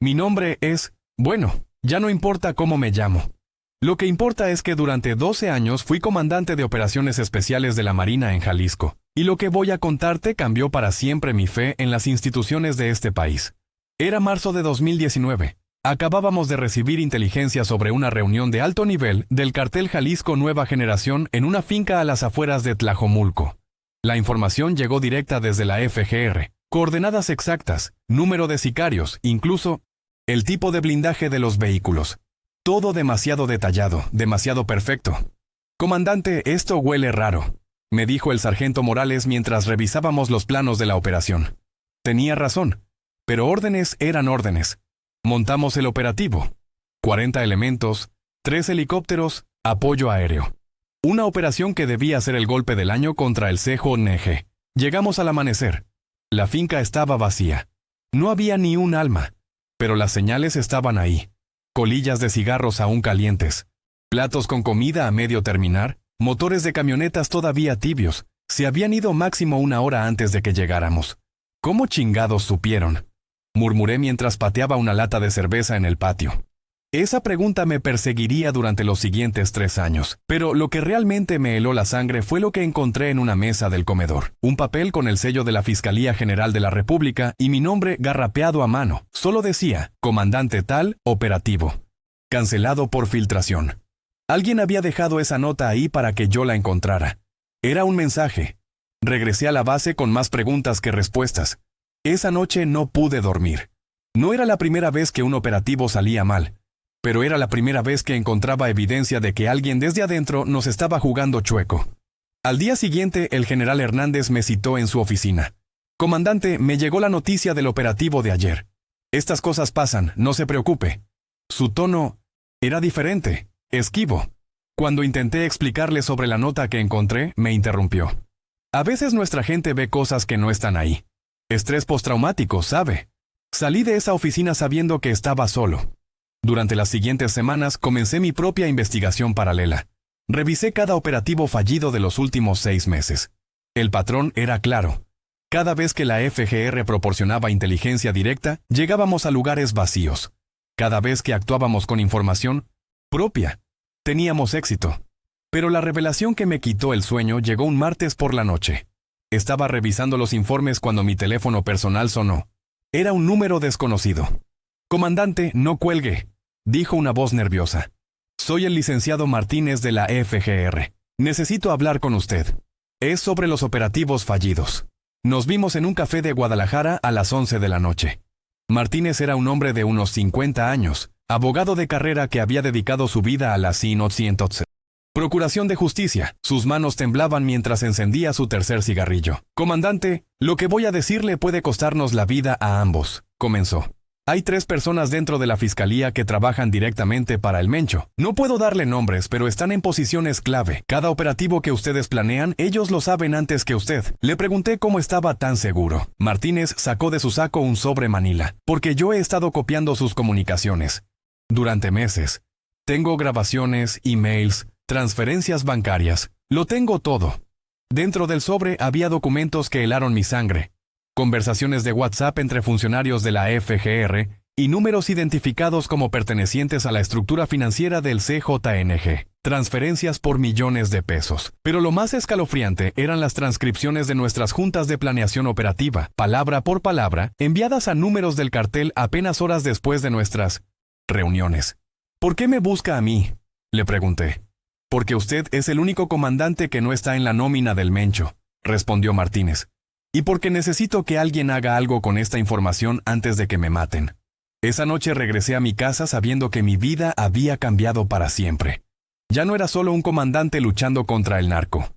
Mi nombre es... Bueno, ya no importa cómo me llamo. Lo que importa es que durante 12 años fui comandante de operaciones especiales de la Marina en Jalisco, y lo que voy a contarte cambió para siempre mi fe en las instituciones de este país. Era marzo de 2019. Acabábamos de recibir inteligencia sobre una reunión de alto nivel del cartel Jalisco Nueva Generación en una finca a las afueras de Tlajomulco. La información llegó directa desde la FGR, coordenadas exactas, número de sicarios, incluso el tipo de blindaje de los vehículos. Todo demasiado detallado, demasiado perfecto. Comandante, esto huele raro, me dijo el sargento Morales mientras revisábamos los planos de la operación. Tenía razón, pero órdenes eran órdenes. Montamos el operativo. 40 elementos, 3 helicópteros, apoyo aéreo. Una operación que debía ser el golpe del año contra el CJNG. Llegamos al amanecer. La finca estaba vacía. No había ni un alma, pero las señales estaban ahí. Colillas de cigarros aún calientes. Platos con comida a medio terminar. Motores de camionetas todavía tibios. Se habían ido máximo 1 hora antes de que llegáramos. ¿Cómo chingados supieron?, murmuré mientras pateaba una lata de cerveza en el patio. Esa pregunta me perseguiría durante los siguientes 3 años, pero lo que realmente me heló la sangre fue lo que encontré en una mesa del comedor. Un papel con el sello de la Fiscalía General de la República y mi nombre garrapeado a mano. Solo decía, comandante tal, operativo. Cancelado por filtración. Alguien había dejado esa nota ahí para que yo la encontrara. Era un mensaje. Regresé a la base con más preguntas que respuestas. Esa noche no pude dormir. No era la primera vez que un operativo salía mal, pero era la primera vez que encontraba evidencia de que alguien desde adentro nos estaba jugando chueco. Al día siguiente, el general Hernández me citó en su oficina. Comandante, me llegó la noticia del operativo de ayer. Estas cosas pasan, no se preocupe. Su tono era diferente, esquivo. Cuando intenté explicarle sobre la nota que encontré, me interrumpió. A veces nuestra gente ve cosas que no están ahí. Estrés postraumático, ¿sabe? Salí de esa oficina sabiendo que estaba solo. Durante las siguientes semanas comencé mi propia investigación paralela. Revisé cada operativo fallido de los últimos 6 meses. El patrón era claro. Cada vez que la FGR proporcionaba inteligencia directa, llegábamos a lugares vacíos. Cada vez que actuábamos con información propia, teníamos éxito. Pero la revelación que me quitó el sueño llegó un martes por la noche. Estaba revisando los informes cuando mi teléfono personal sonó. Era un número desconocido. Comandante, no cuelgue, dijo una voz nerviosa. Soy el licenciado Martínez de la FGR. Necesito hablar con usted. Es sobre los operativos fallidos. Nos vimos en un café de Guadalajara a las 11 de la noche. Martínez era un hombre de unos 50 años, abogado de carrera que había dedicado su vida a la Procuración de Justicia. Sus manos temblaban mientras encendía su tercer cigarrillo. Comandante, lo que voy a decirle puede costarnos la vida a ambos, comenzó. Hay 3 personas dentro de la Fiscalía que trabajan directamente para el Mencho. No puedo darle nombres, pero están en posiciones clave. Cada operativo que ustedes planean, ellos lo saben antes que usted. Le pregunté cómo estaba tan seguro. Martínez sacó de su saco un sobre manila, porque yo he estado copiando sus comunicaciones. Durante meses. Tengo grabaciones, emails, transferencias bancarias. Lo tengo todo. Dentro del sobre había documentos que helaron mi sangre. Conversaciones de WhatsApp entre funcionarios de la FGR y números identificados como pertenecientes a la estructura financiera del CJNG. Transferencias por millones de pesos. Pero lo más escalofriante eran las transcripciones de nuestras juntas de planeación operativa, palabra por palabra, enviadas a números del cartel apenas horas después de nuestras reuniones. ¿Por qué me busca a mí?, le pregunté. Porque usted es el único comandante que no está en la nómina del Mencho, respondió Martínez. Y porque necesito que alguien haga algo con esta información antes de que me maten. Esa noche regresé a mi casa sabiendo que mi vida había cambiado para siempre. Ya no era solo un comandante luchando contra el narco.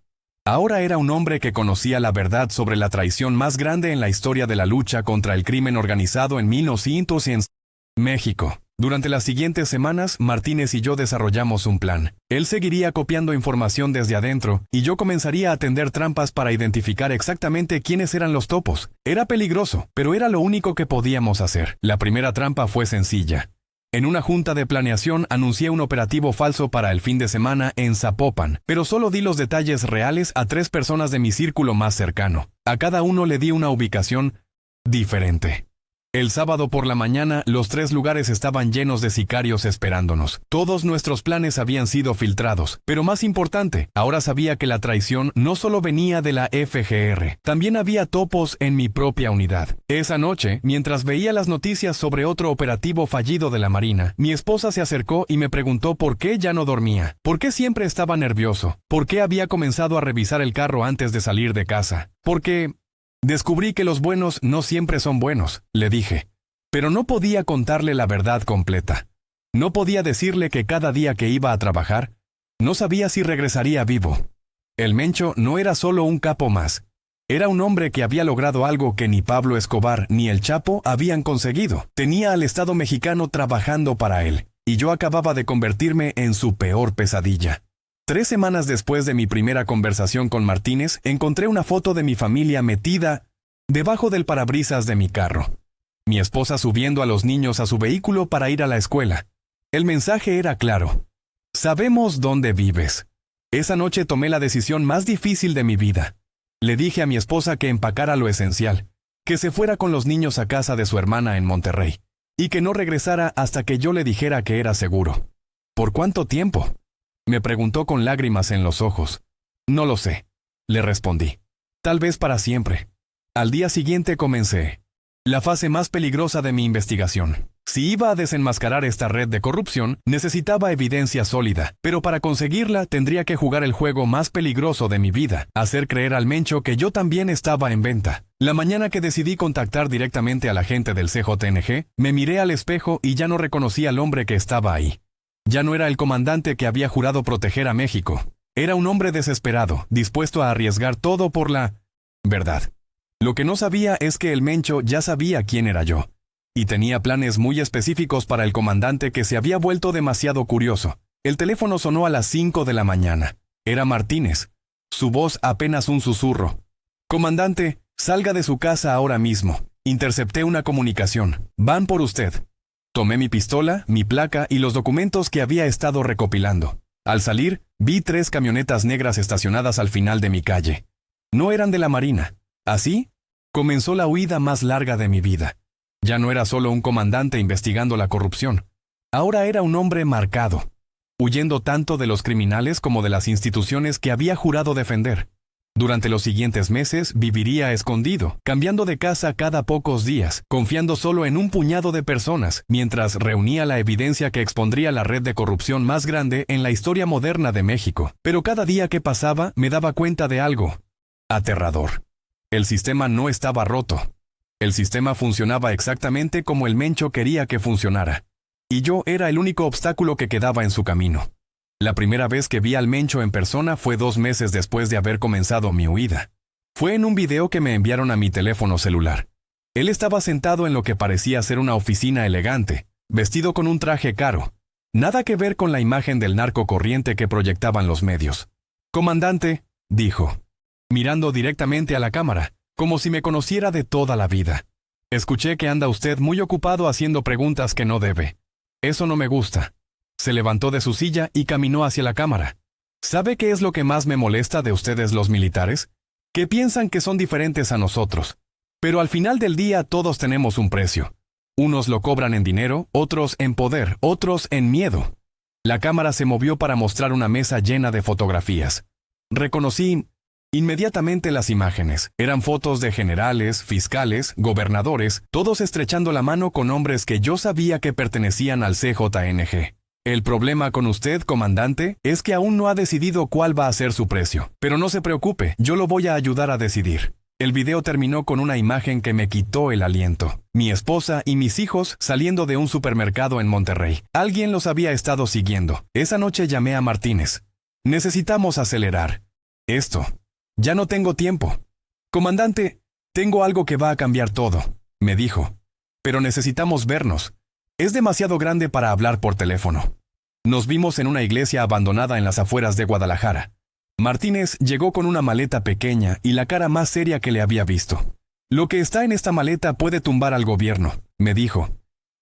Ahora era un hombre que conocía la verdad sobre la traición más grande en la historia de la lucha contra el crimen organizado en 1900 en México. Durante las siguientes semanas, Martínez y yo desarrollamos un plan. Él seguiría copiando información desde adentro, y yo comenzaría a tender trampas para identificar exactamente quiénes eran los topos. Era peligroso, pero era lo único que podíamos hacer. La primera trampa fue sencilla. En una junta de planeación anuncié un operativo falso para el fin de semana en Zapopan, pero solo di los detalles reales a 3 personas de mi círculo más cercano. A cada uno le di una ubicación diferente. El sábado por la mañana, los 3 lugares estaban llenos de sicarios esperándonos. Todos nuestros planes habían sido filtrados, pero más importante, ahora sabía que la traición no solo venía de la FGR, también había topos en mi propia unidad. Esa noche, mientras veía las noticias sobre otro operativo fallido de la Marina, mi esposa se acercó y me preguntó por qué ya no dormía, por qué siempre estaba nervioso, por qué había comenzado a revisar el carro antes de salir de casa, porque... Descubrí que los buenos no siempre son buenos, le dije. Pero no podía contarle la verdad completa. No podía decirle que cada día que iba a trabajar, no sabía si regresaría vivo. El Mencho no era solo un capo más. Era un hombre que había logrado algo que ni Pablo Escobar ni el Chapo habían conseguido. Tenía al Estado mexicano trabajando para él, y yo acababa de convertirme en su peor pesadilla. 3 semanas después de mi primera conversación con Martínez, encontré una foto de mi familia metida debajo del parabrisas de mi carro. Mi esposa subiendo a los niños a su vehículo para ir a la escuela. El mensaje era claro. Sabemos dónde vives. Esa noche tomé la decisión más difícil de mi vida. Le dije a mi esposa que empacara lo esencial, que se fuera con los niños a casa de su hermana en Monterrey, y que no regresara hasta que yo le dijera que era seguro. ¿Por cuánto tiempo?, me preguntó con lágrimas en los ojos. No lo sé, le respondí. Tal vez para siempre. Al día siguiente comencé la fase más peligrosa de mi investigación. Si iba a desenmascarar esta red de corrupción, necesitaba evidencia sólida, pero para conseguirla tendría que jugar el juego más peligroso de mi vida, hacer creer al Mencho que yo también estaba en venta. La mañana que decidí contactar directamente a la gente del CJNG, me miré al espejo y ya no reconocí al hombre que estaba ahí. Ya no era el comandante que había jurado proteger a México. Era un hombre desesperado, dispuesto a arriesgar todo por la verdad. Lo que no sabía es que el Mencho ya sabía quién era yo, y tenía planes muy específicos para el comandante que se había vuelto demasiado curioso. El teléfono sonó a las 5 de la mañana. Era Martínez. Su voz apenas un susurro. «Comandante, salga de su casa ahora mismo. Intercepté una comunicación. Van por usted». Tomé mi pistola, mi placa y los documentos que había estado recopilando. Al salir, vi 3 camionetas negras estacionadas al final de mi calle. No eran de la Marina. Así, comenzó la huida más larga de mi vida. Ya no era solo un comandante investigando la corrupción. Ahora era un hombre marcado, huyendo tanto de los criminales como de las instituciones que había jurado defender. Durante los siguientes meses viviría escondido, cambiando de casa cada pocos días, confiando solo en un puñado de personas, mientras reunía la evidencia que expondría la red de corrupción más grande en la historia moderna de México. Pero cada día que pasaba me daba cuenta de algo aterrador. El sistema no estaba roto. El sistema funcionaba exactamente como el Mencho quería que funcionara. Y yo era el único obstáculo que quedaba en su camino. La primera vez que vi al Mencho en persona fue 2 meses después de haber comenzado mi huida. Fue en un video que me enviaron a mi teléfono celular. Él estaba sentado en lo que parecía ser una oficina elegante, vestido con un traje caro. Nada que ver con la imagen del narco corriente que proyectaban los medios. «Comandante», dijo, mirando directamente a la cámara, como si me conociera de toda la vida. «Escuché que anda usted muy ocupado haciendo preguntas que no debe. Eso no me gusta». Se levantó de su silla y caminó hacia la cámara. ¿Sabe qué es lo que más me molesta de ustedes los militares? Que piensan que son diferentes a nosotros. Pero al final del día todos tenemos un precio. Unos lo cobran en dinero, otros en poder, otros en miedo. La cámara se movió para mostrar una mesa llena de fotografías. Reconocí inmediatamente las imágenes. Eran fotos de generales, fiscales, gobernadores, todos estrechando la mano con hombres que yo sabía que pertenecían al CJNG. El problema con usted, comandante, es que aún no ha decidido cuál va a ser su precio. Pero no se preocupe, yo lo voy a ayudar a decidir. El video terminó con una imagen que me quitó el aliento. Mi esposa y mis hijos saliendo de un supermercado en Monterrey. Alguien los había estado siguiendo. Esa noche llamé a Martínez. Necesitamos acelerar esto. Ya no tengo tiempo. Comandante, tengo algo que va a cambiar todo, me dijo. Pero necesitamos vernos. Es demasiado grande para hablar por teléfono. Nos vimos en una iglesia abandonada en las afueras de Guadalajara. Martínez llegó con una maleta pequeña y la cara más seria que le había visto. Lo que está en esta maleta puede tumbar al gobierno, me dijo.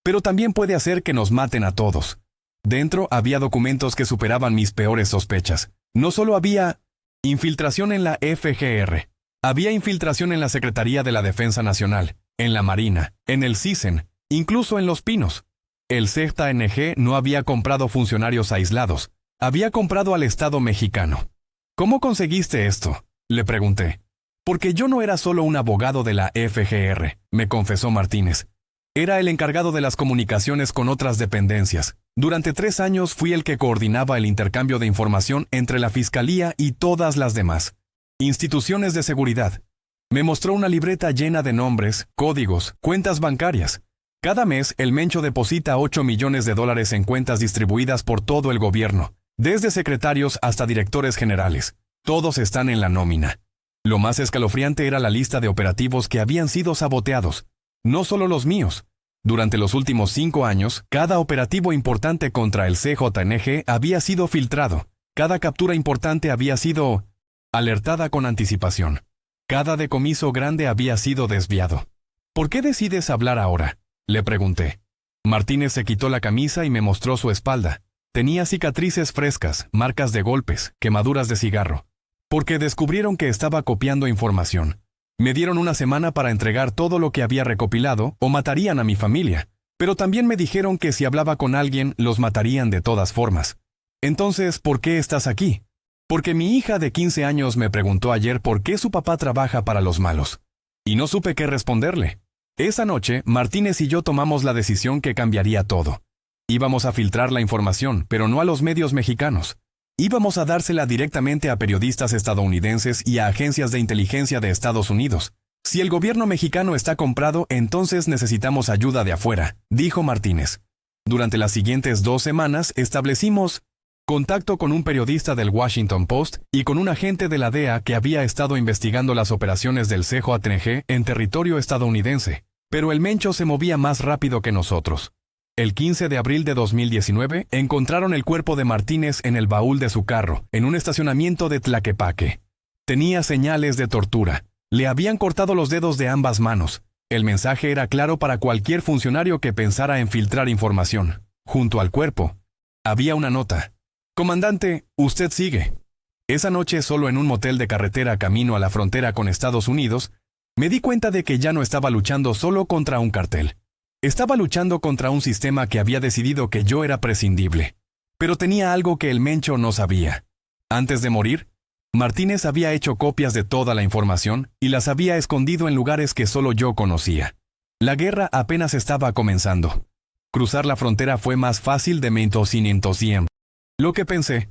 Pero también puede hacer que nos maten a todos. Dentro había documentos que superaban mis peores sospechas. No solo había infiltración en la FGR. Había infiltración en la Secretaría de la Defensa Nacional, en la Marina, en el CISEN, incluso en Los Pinos. El ZNG no había comprado funcionarios aislados, había comprado al Estado mexicano. ¿Cómo conseguiste esto?, le pregunté. Porque yo no era solo un abogado de la FGR, me confesó Martínez. Era el encargado de las comunicaciones con otras dependencias. Durante 3 años fui el que coordinaba el intercambio de información entre la Fiscalía y todas las demás instituciones de seguridad. Me mostró una libreta llena de nombres, códigos, cuentas bancarias. Cada mes el Mencho deposita $8 millones en cuentas distribuidas por todo el gobierno, desde secretarios hasta directores generales. Todos están en la nómina. Lo más escalofriante era la lista de operativos que habían sido saboteados. No solo los míos. Durante los últimos 5 años, cada operativo importante contra el CJNG había sido filtrado. Cada captura importante había sido alertada con anticipación. Cada decomiso grande había sido desviado. ¿Por qué decides hablar ahora?, le pregunté. Martínez se quitó la camisa y me mostró su espalda. Tenía cicatrices frescas, marcas de golpes, quemaduras de cigarro. Porque descubrieron que estaba copiando información. Me dieron una semana para entregar todo lo que había recopilado o matarían a mi familia. Pero también me dijeron que si hablaba con alguien, los matarían de todas formas. Entonces, ¿por qué estás aquí? Porque mi hija de 15 años me preguntó ayer por qué su papá trabaja para los malos. Y no supe qué responderle. Esa noche, Martínez y yo tomamos la decisión que cambiaría todo. Íbamos a filtrar la información, pero no a los medios mexicanos. Íbamos a dársela directamente a periodistas estadounidenses y a agencias de inteligencia de Estados Unidos. Si el gobierno mexicano está comprado, entonces necesitamos ayuda de afuera, dijo Martínez. Durante las siguientes 2 semanas establecimos contacto con un periodista del Washington Post y con un agente de la DEA que había estado investigando las operaciones del CJNG en territorio estadounidense. Pero el Mencho se movía más rápido que nosotros. El 15 de abril de 2019 encontraron el cuerpo de Martínez en el baúl de su carro, en un estacionamiento de Tlaquepaque. Tenía señales de tortura. Le habían cortado los dedos de ambas manos. El mensaje era claro para cualquier funcionario que pensara en filtrar información. Junto al cuerpo había una nota. Comandante, usted sigue. Esa noche, solo en un motel de carretera camino a la frontera con Estados Unidos, me di cuenta de que ya no estaba luchando solo contra un cartel. Estaba luchando contra un sistema que había decidido que yo era prescindible. Pero tenía algo que el Mencho no sabía. Antes de morir, Martínez había hecho copias de toda la información y las había escondido en lugares que solo yo conocía. La guerra apenas estaba comenzando. Cruzar la frontera fue más fácil de mentosinientosiem. Lo que pensé.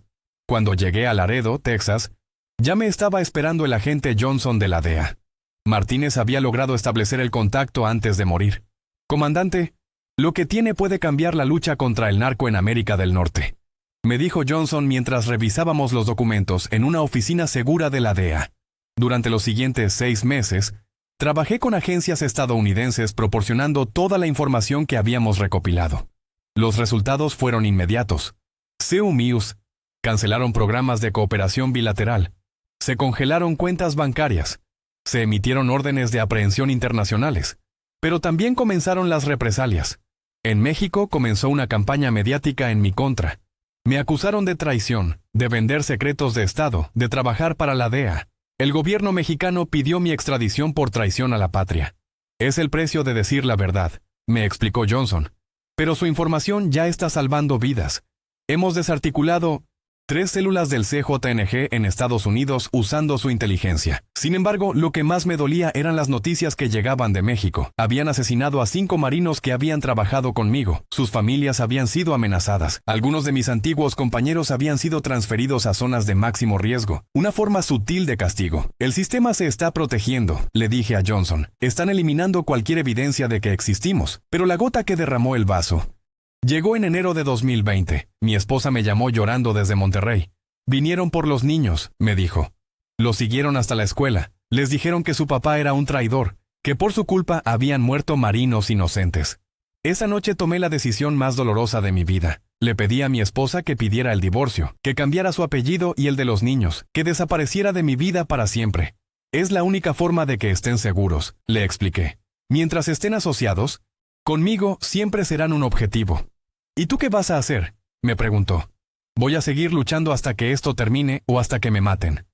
Cuando llegué a Laredo, Texas, ya me estaba esperando el agente Johnson de la DEA. Martínez había logrado establecer el contacto antes de morir. Comandante, lo que tiene puede cambiar la lucha contra el narco en América del Norte, me dijo Johnson mientras revisábamos los documentos en una oficina segura de la DEA. Durante los siguientes 6 meses, trabajé con agencias estadounidenses proporcionando toda la información que habíamos recopilado. Los resultados fueron inmediatos. CEUMIUS cancelaron programas de cooperación bilateral, se congelaron cuentas bancarias, se emitieron órdenes de aprehensión internacionales. Pero también comenzaron las represalias. En México comenzó una campaña mediática en mi contra. Me acusaron de traición, de vender secretos de Estado, de trabajar para la DEA. El gobierno mexicano pidió mi extradición por traición a la patria. Es el precio de decir la verdad, me explicó Johnson. Pero su información ya está salvando vidas. Hemos desarticulado 3 células del CJNG en Estados Unidos usando su inteligencia. Sin embargo, lo que más me dolía eran las noticias que llegaban de México. Habían asesinado a 5 marinos que habían trabajado conmigo. Sus familias habían sido amenazadas. Algunos de mis antiguos compañeros habían sido transferidos a zonas de máximo riesgo. Una forma sutil de castigo. El sistema se está protegiendo, le dije a Johnson. Están eliminando cualquier evidencia de que existimos. Pero la gota que derramó el vaso llegó en enero de 2020. Mi esposa me llamó llorando desde Monterrey. Vinieron por los niños, me dijo. Los siguieron hasta la escuela. Les dijeron que su papá era un traidor, que por su culpa habían muerto marinos inocentes. Esa noche tomé la decisión más dolorosa de mi vida. Le pedí a mi esposa que pidiera el divorcio, que cambiara su apellido y el de los niños, que desapareciera de mi vida para siempre. Es la única forma de que estén seguros, le expliqué. Mientras estén asociados, conmigo siempre serán un objetivo. ¿Y tú qué vas a hacer?, me preguntó. Voy a seguir luchando hasta que esto termine o hasta que me maten.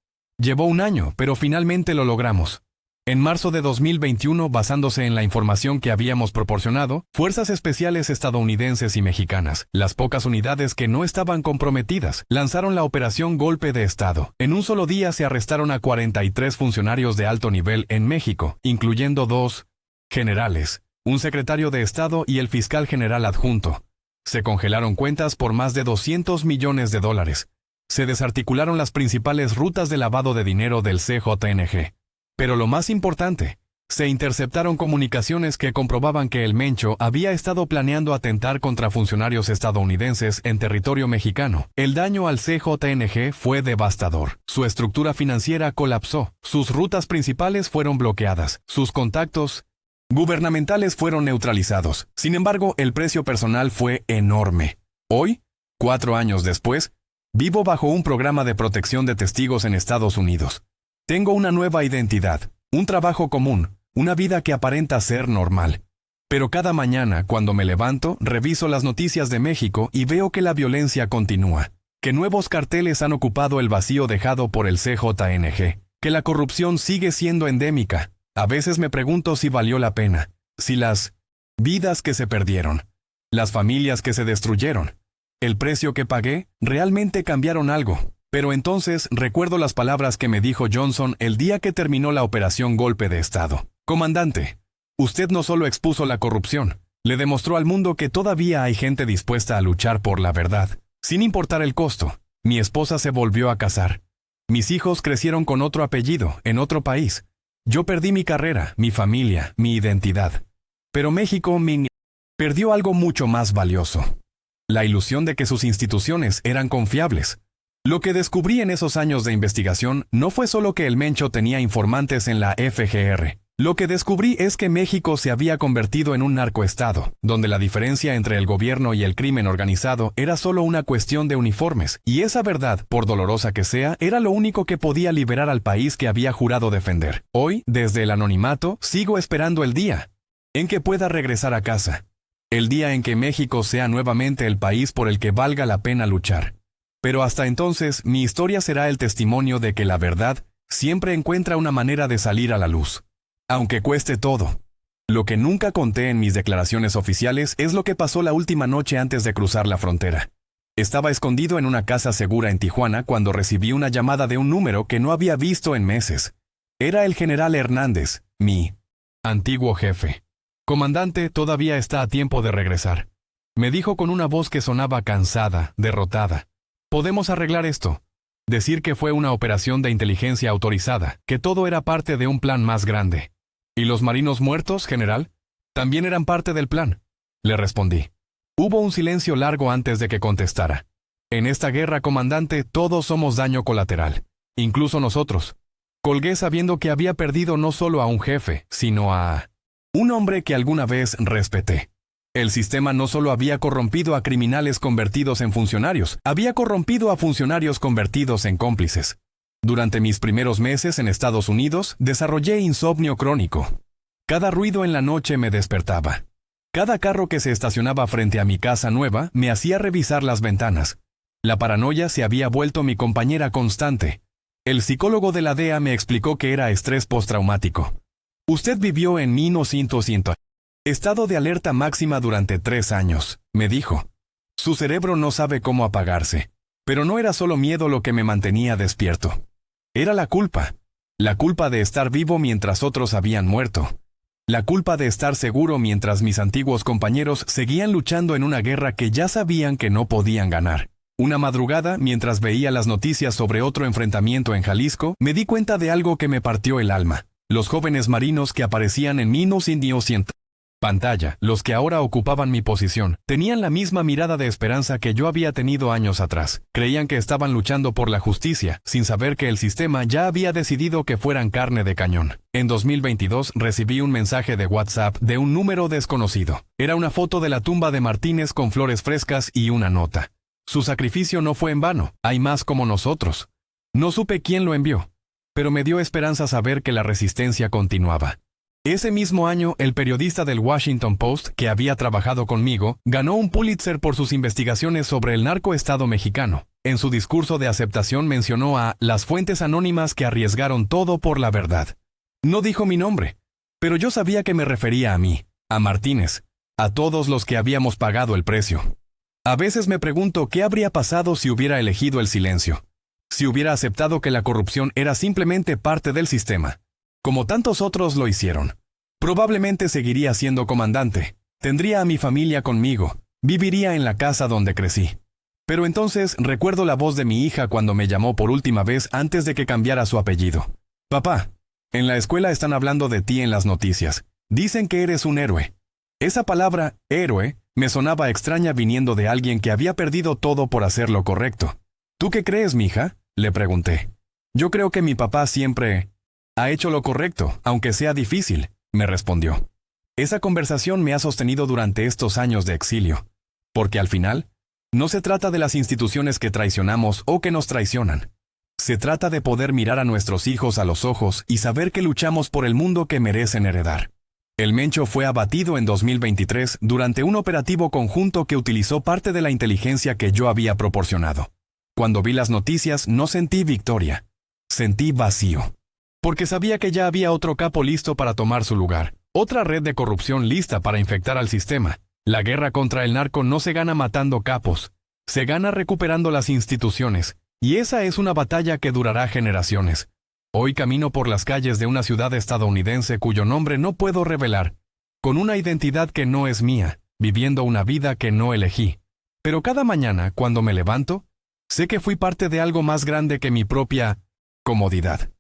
Llevó un año, pero finalmente lo logramos. En marzo de 2021, basándose en la información que habíamos proporcionado, fuerzas especiales estadounidenses y mexicanas, las pocas unidades que no estaban comprometidas, lanzaron la operación Golpe de Estado. En un solo día se arrestaron a 43 funcionarios de alto nivel en México, incluyendo 2 generales, un secretario de Estado y el fiscal general adjunto. Se congelaron cuentas por más de $200 millones. Se desarticularon las principales rutas de lavado de dinero del CJNG. Pero lo más importante, se interceptaron comunicaciones que comprobaban que el Mencho había estado planeando atentar contra funcionarios estadounidenses en territorio mexicano. El daño al CJNG fue devastador. Su estructura financiera colapsó, sus rutas principales fueron bloqueadas, sus contactos gubernamentales fueron neutralizados. Sin embargo, el precio personal fue enorme. Hoy, 4 años después, vivo bajo un programa de protección de testigos en Estados Unidos. Tengo una nueva identidad, un trabajo común, una vida que aparenta ser normal. Pero cada mañana, cuando me levanto, reviso las noticias de México y veo que la violencia continúa, que nuevos carteles han ocupado el vacío dejado por el CJNG, que la corrupción sigue siendo endémica. A veces me pregunto si valió la pena, si las vidas que se perdieron, las familias que se destruyeron, el precio que pagué, realmente cambiaron algo. Pero entonces recuerdo las palabras que me dijo Johnson el día que terminó la operación Golpe de Estado. Comandante, usted no solo expuso la corrupción, le demostró al mundo que todavía hay gente dispuesta a luchar por la verdad, sin importar el costo. Mi esposa se volvió a casar. Mis hijos crecieron con otro apellido, en otro país. Yo perdí mi carrera, mi familia, mi identidad. Pero México perdió algo mucho más valioso. La ilusión de que sus instituciones eran confiables. Lo que descubrí en esos años de investigación no fue solo que el Mencho tenía informantes en la FGR. Lo que descubrí es que México se había convertido en un narcoestado, donde la diferencia entre el gobierno y el crimen organizado era solo una cuestión de uniformes, y esa verdad, por dolorosa que sea, era lo único que podía liberar al país que había jurado defender. Hoy, desde el anonimato, sigo esperando el día en que pueda regresar a casa. El día en que México sea nuevamente el país por el que valga la pena luchar. Pero hasta entonces, mi historia será el testimonio de que la verdad siempre encuentra una manera de salir a la luz. Aunque cueste todo. Lo que nunca conté en mis declaraciones oficiales es lo que pasó la última noche antes de cruzar la frontera. Estaba escondido en una casa segura en Tijuana cuando recibí una llamada de un número que no había visto en meses. Era el general Hernández, mi antiguo jefe. Comandante, todavía está a tiempo de regresar. Me dijo con una voz que sonaba cansada, derrotada. Podemos arreglar esto. Decir que fue una operación de inteligencia autorizada, que todo era parte de un plan más grande. ¿Y los marinos muertos, general? También eran parte del plan. Le respondí. Hubo un silencio largo antes de que contestara. En esta guerra, comandante, todos somos daño colateral. Incluso nosotros. Colgué sabiendo que había perdido no solo a un jefe, sino a un hombre que alguna vez respeté. El sistema no solo había corrompido a criminales convertidos en funcionarios, había corrompido a funcionarios convertidos en cómplices. Durante mis primeros meses en Estados Unidos, desarrollé insomnio crónico. Cada ruido en la noche me despertaba. Cada carro que se estacionaba frente a mi casa nueva me hacía revisar las ventanas. La paranoia se había vuelto mi compañera constante. El psicólogo de la DEA me explicó que era estrés postraumático. Usted vivió en 1900. Estado de alerta máxima durante 3 años, me dijo. Su cerebro no sabe cómo apagarse. Pero no era solo miedo lo que me mantenía despierto. Era la culpa. La culpa de estar vivo mientras otros habían muerto. La culpa de estar seguro mientras mis antiguos compañeros seguían luchando en una guerra que ya sabían que no podían ganar. Una madrugada, mientras veía las noticias sobre otro enfrentamiento en Jalisco, me di cuenta de algo que me partió el alma. Los jóvenes marinos que aparecían en 1900 pantalla, los que ahora ocupaban mi posición, tenían la misma mirada de esperanza que yo había tenido años atrás. Creían que estaban luchando por la justicia, sin saber que el sistema ya había decidido que fueran carne de cañón. En 2022 recibí un mensaje de WhatsApp de un número desconocido. Era una foto de la tumba de Martínez con flores frescas y una nota. Su sacrificio no fue en vano, hay más como nosotros. No supe quién lo envió, pero me dio esperanza saber que la resistencia continuaba. Ese mismo año, el periodista del Washington Post, que había trabajado conmigo, ganó un Pulitzer por sus investigaciones sobre el narcoestado mexicano. En su discurso de aceptación mencionó a las fuentes anónimas que arriesgaron todo por la verdad. No dijo mi nombre, pero yo sabía que me refería a mí, a Martínez, a todos los que habíamos pagado el precio. A veces me pregunto qué habría pasado si hubiera elegido el silencio, si hubiera aceptado que la corrupción era simplemente parte del sistema, como tantos otros lo hicieron. Probablemente seguiría siendo comandante, tendría a mi familia conmigo, viviría en la casa donde crecí. Pero entonces recuerdo la voz de mi hija cuando me llamó por última vez antes de que cambiara su apellido. Papá, en la escuela están hablando de ti en las noticias. Dicen que eres un héroe. Esa palabra, héroe, me sonaba extraña viniendo de alguien que había perdido todo por hacer lo correcto. ¿Tú qué crees, mija?, le pregunté. Yo creo que mi papá siempre ha hecho lo correcto, aunque sea difícil, me respondió. Esa conversación me ha sostenido durante estos años de exilio. Porque al final, no se trata de las instituciones que traicionamos o que nos traicionan. Se trata de poder mirar a nuestros hijos a los ojos y saber que luchamos por el mundo que merecen heredar. El Mencho fue abatido en 2023 durante un operativo conjunto que utilizó parte de la inteligencia que yo había proporcionado. Cuando vi las noticias no sentí victoria, sentí vacío. Porque sabía que ya había otro capo listo para tomar su lugar, otra red de corrupción lista para infectar al sistema. La guerra contra el narco no se gana matando capos, se gana recuperando las instituciones, y esa es una batalla que durará generaciones. Hoy camino por las calles de una ciudad estadounidense cuyo nombre no puedo revelar, con una identidad que no es mía, viviendo una vida que no elegí. Pero cada mañana, cuando me levanto, sé que fui parte de algo más grande que mi propia comodidad.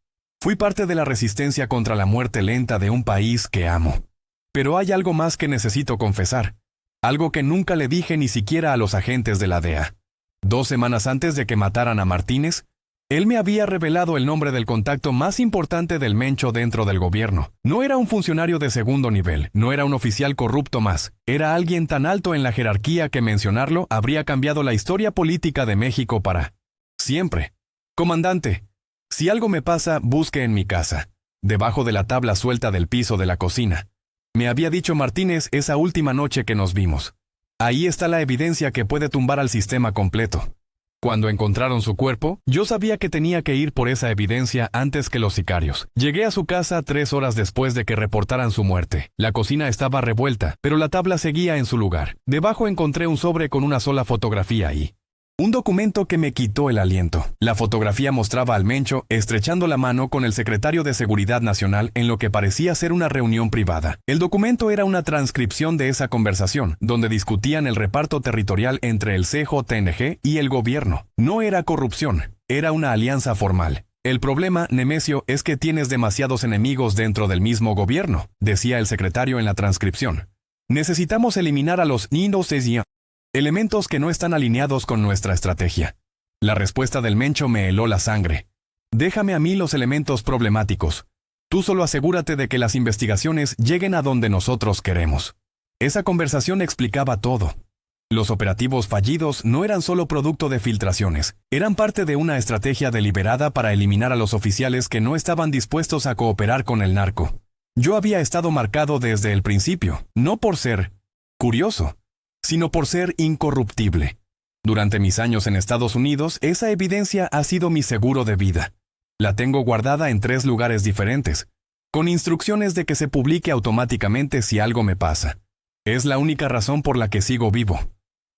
Fui parte de la resistencia contra la muerte lenta de un país que amo. Pero hay algo más que necesito confesar. Algo que nunca le dije ni siquiera a los agentes de la DEA. 2 semanas antes de que mataran a Martínez, él me había revelado el nombre del contacto más importante del Mencho dentro del gobierno. No era un funcionario de segundo nivel, no era un oficial corrupto más. Era alguien tan alto en la jerarquía que mencionarlo habría cambiado la historia política de México para siempre. Comandante, si algo me pasa, busque en mi casa, debajo de la tabla suelta del piso de la cocina. Me había dicho Martínez esa última noche que nos vimos. Ahí está la evidencia que puede tumbar al sistema completo. Cuando encontraron su cuerpo, yo sabía que tenía que ir por esa evidencia antes que los sicarios. Llegué a su casa 3 horas después de que reportaran su muerte. La cocina estaba revuelta, pero la tabla seguía en su lugar. Debajo encontré un sobre con una sola fotografía ahí. Un documento que me quitó el aliento. La fotografía mostraba al Mencho estrechando la mano con el secretario de Seguridad Nacional en lo que parecía ser una reunión privada. El documento era una transcripción de esa conversación, donde discutían el reparto territorial entre el CJNG y el gobierno. No era corrupción, era una alianza formal. El problema, Nemesio, es que tienes demasiados enemigos dentro del mismo gobierno, decía el secretario en la transcripción. Necesitamos eliminar a los indocesia. Elementos que no están alineados con nuestra estrategia. La respuesta del Mencho me heló la sangre. Déjame a mí los elementos problemáticos. Tú solo asegúrate de que las investigaciones lleguen a donde nosotros queremos. Esa conversación explicaba todo. Los operativos fallidos no eran solo producto de filtraciones, eran parte de una estrategia deliberada para eliminar a los oficiales que no estaban dispuestos a cooperar con el narco. Yo había estado marcado desde el principio, no por ser curioso, sino por ser incorruptible. Durante mis años en Estados Unidos, esa evidencia ha sido mi seguro de vida. La tengo guardada en 3 lugares diferentes, con instrucciones de que se publique automáticamente si algo me pasa. Es la única razón por la que sigo vivo.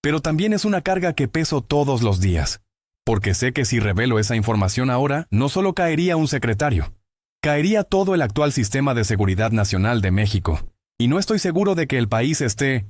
Pero también es una carga que peso todos los días, porque sé que si revelo esa información ahora, no solo caería un secretario, caería todo el actual sistema de seguridad nacional de México, y no estoy seguro de que el país esté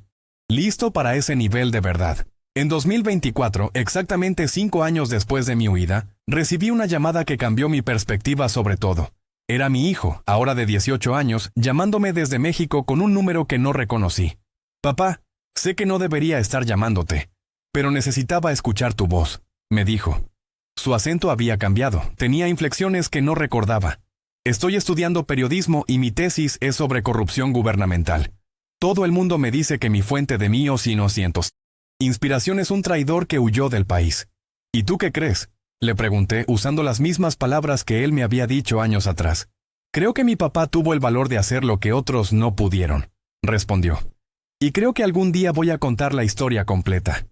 listo para ese nivel de verdad. En 2024, exactamente 5 años después de mi huida, recibí una llamada que cambió mi perspectiva sobre todo. Era mi hijo, ahora de 18 años, llamándome desde México con un número que no reconocí. Papá, sé que no debería estar llamándote, pero necesitaba escuchar tu voz, me dijo. Su acento había cambiado, tenía inflexiones que no recordaba. Estoy estudiando periodismo y mi tesis es sobre corrupción gubernamental. Todo el mundo me dice que mi fuente de míos inocentes. Inspiración es un traidor que huyó del país. ¿Y tú qué crees?, le pregunté usando las mismas palabras que él me había dicho años atrás. Creo que mi papá tuvo el valor de hacer lo que otros no pudieron, respondió. Y creo que algún día voy a contar la historia completa.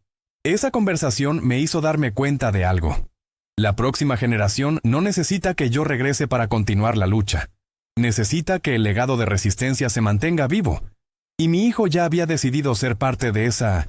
Esa conversación me hizo darme cuenta de algo. La próxima generación no necesita que yo regrese para continuar la lucha. Necesita que el legado de resistencia se mantenga vivo. Y mi hijo ya había decidido ser parte de esa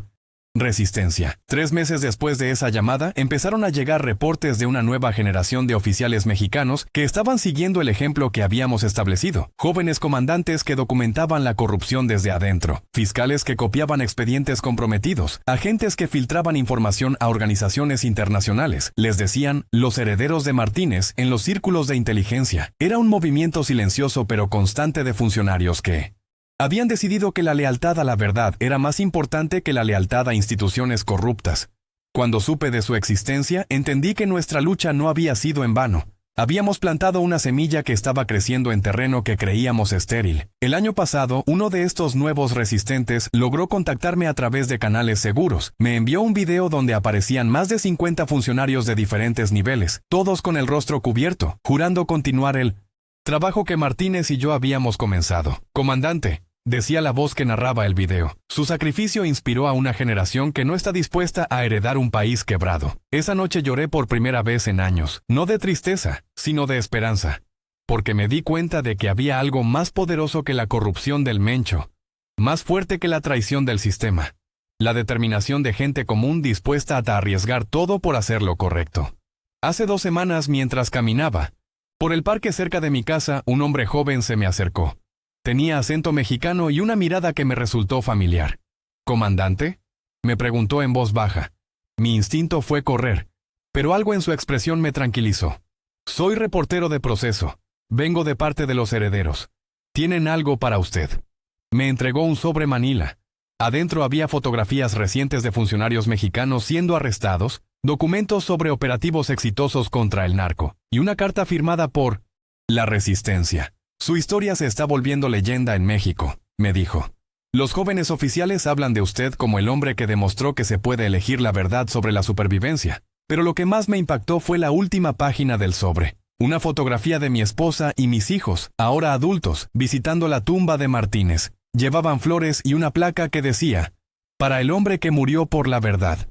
resistencia. 3 meses después de esa llamada, empezaron a llegar reportes de una nueva generación de oficiales mexicanos que estaban siguiendo el ejemplo que habíamos establecido. Jóvenes comandantes que documentaban la corrupción desde adentro, fiscales que copiaban expedientes comprometidos, agentes que filtraban información a organizaciones internacionales. Les decían los herederos de Martínez en los círculos de inteligencia. Era un movimiento silencioso pero constante de funcionarios que habían decidido que la lealtad a la verdad era más importante que la lealtad a instituciones corruptas. Cuando supe de su existencia, entendí que nuestra lucha no había sido en vano. Habíamos plantado una semilla que estaba creciendo en terreno que creíamos estéril. El año pasado, uno de estos nuevos resistentes logró contactarme a través de canales seguros. Me envió un video donde aparecían más de 50 funcionarios de diferentes niveles, todos con el rostro cubierto, jurando continuar el trabajo que Martínez y yo habíamos comenzado. Comandante, decía la voz que narraba el video. Su sacrificio inspiró a una generación que no está dispuesta a heredar un país quebrado. Esa noche lloré por primera vez en años, no de tristeza, sino de esperanza, porque me di cuenta de que había algo más poderoso que la corrupción del Mencho, más fuerte que la traición del sistema, la determinación de gente común dispuesta a arriesgar todo por hacer lo correcto. Hace 2 semanas, mientras caminaba por el parque cerca de mi casa, un hombre joven se me acercó. Tenía acento mexicano y una mirada que me resultó familiar. ¿Comandante?, me preguntó en voz baja. Mi instinto fue correr, pero algo en su expresión me tranquilizó. Soy reportero de Proceso. Vengo de parte de los herederos. Tienen algo para usted. Me entregó un sobre manila. Adentro había fotografías recientes de funcionarios mexicanos siendo arrestados, documentos sobre operativos exitosos contra el narco, y una carta firmada por la Resistencia. Su historia se está volviendo leyenda en México, me dijo. Los jóvenes oficiales hablan de usted como el hombre que demostró que se puede elegir la verdad sobre la supervivencia. Pero lo que más me impactó fue la última página del sobre. Una fotografía de mi esposa y mis hijos, ahora adultos, visitando la tumba de Martínez. Llevaban flores y una placa que decía, para el hombre que murió por la verdad,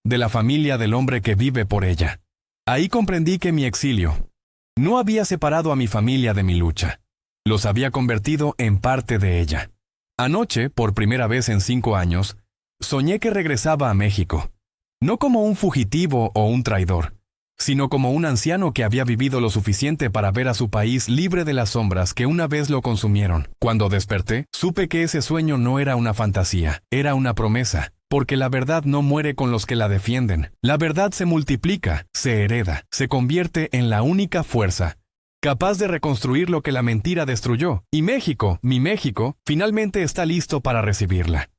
de la familia del hombre que vive por ella. Ahí comprendí que mi exilio no había separado a mi familia de mi lucha. Los había convertido en parte de ella. Anoche, por primera vez en 5 años, soñé que regresaba a México. No como un fugitivo o un traidor, sino como un anciano que había vivido lo suficiente para ver a su país libre de las sombras que una vez lo consumieron. Cuando desperté, supe que ese sueño no era una fantasía, era una promesa, porque la verdad no muere con los que la defienden. La verdad se multiplica, se hereda, se convierte en la única fuerza capaz de reconstruir lo que la mentira destruyó. Y México, mi México, finalmente está listo para recibirla.